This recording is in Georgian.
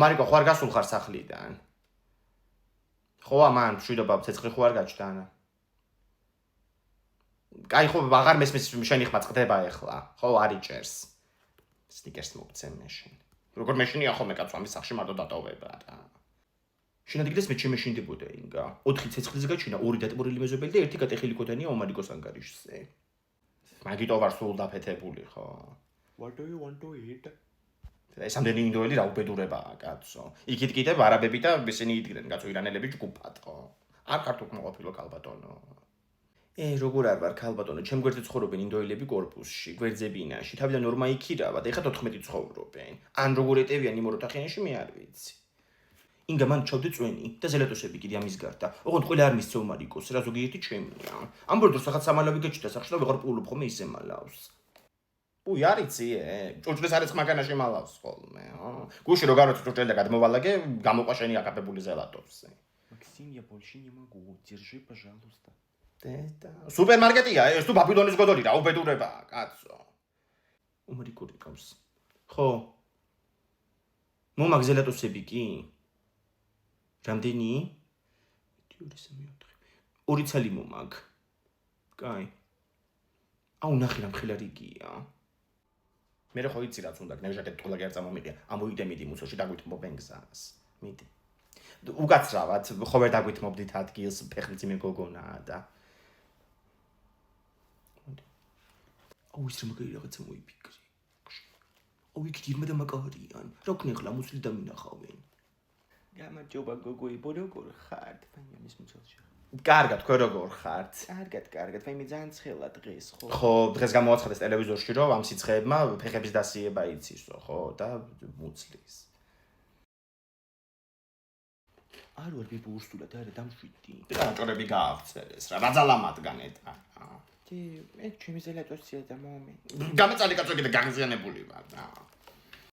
მარიკო, ხო არ გასულ ხარ სახლიდან? ხო, ამან მშვიდობა, ცეცხლი ხო არ გაჩნდა? კაი, ხო, აღარ მესმის შენი ხმა წყდება ეხლა. ხო, არ იჭერს. სტიკერს მოგცემ მეშინ. როგორ მეშინია ხოლმე კაცო ამის სახში მარტო დატოვება რა. შინადგილეს მე შემეშინდებოდა ინგა. 4 ცეცხლის გაჩინა, 2 დატბორილი მეზობელი და 1 გატეხილი კოდანია ომარიკოს ანგარიშზე. მაგიტო ვარ სულ დაფეთებული ხო? What do you want to eat? ეს ამდენი ინდოელი რა უბედურებაა კაცო. იქით კიდევ არაბები და ისინი იდგნენ კაცო ირანელები ჯგუფად ხო? არ ქართულ მოყოფილო ქალბატონო. როგორ არ ვარ ქალბატონო, ჩემ გვერდზე ცხოვრობენ ინდოელები კორპუსში, გვერდზებინაში, თავიდან ნორმა იქირავა და ეხლა 14 ცხოვრობენ. ან როგორ ეტევიან იმ ოთახიანში მე არ ვიცი. ინგა მან ჩავდე წვენი და ზელატოსები კიდე ამის გარდა. ოღონდ ყველა არ მისცე ომარიკოს, რა ზოგიერთი ჩემია. ამ ბორდოს რაღაც სამალავი გაჩნდა სახში და ვეღარ პულობ ხოლმე ისე მალავს. უი არიცი ჭურჭლის არის მაგანაში მალავს ხოლმე, გუში რო გაროთ ჭურჭელი და გადმოვალაგე, გამოყვა შენი აკაპებული ზელატოსზე. Максим, я больше не могу. Держи, пожалуйста. დედა, სუპერმარკეტია ეს თუ ბაბილონის გოდოლი რა უბედურებაა, კაცო. ომარიკო რიკავს. ხო. მომაგ ზელატოსები კი? რამდენი? 2 ცალი მომაგ. კაი. აუ ნახე რა მხილარი გია. მე რა ხო იცი რაც უნდა გნეჟაკეთ თულა გერ წამომიყია. ამოიდე მიდი მუცოში დაგვითმობენ გზას. მიდი. უკაცრავად ხო ვერ დაგვითმობდით ადგილს ფეხმძიმე მეგოგონაა და. აუ ის რა მაგარი რაღაცა მოიფიქრე. აუ იქ ძირმა და მაგარიან. რა ქნე ხლა მუცლი დამინახავენ. გამარჯობა გოგოებო, როგორ ხართ? ვაიმე მის მუცელში. კარგად, თქვენ როგორ ხართ? კარგად, ვაიმე ძალიან ცხელა დღეს, ხო? ხო, დღეს გამოაცხადეს ტელევიზორში, რომ ამ სიცხეებმა ფეხების დასიება იცისო, ხო, და მუცლის. არ ვარ ბიბურსულად, არა დამშვიდი. ჭორები გააღწევეს რა, რაძალამადგან ეტა. მე ჩემი ზელატოსია და მომე. გამეწალი კაცო კიდე გაღიზიანებული ვარ რა.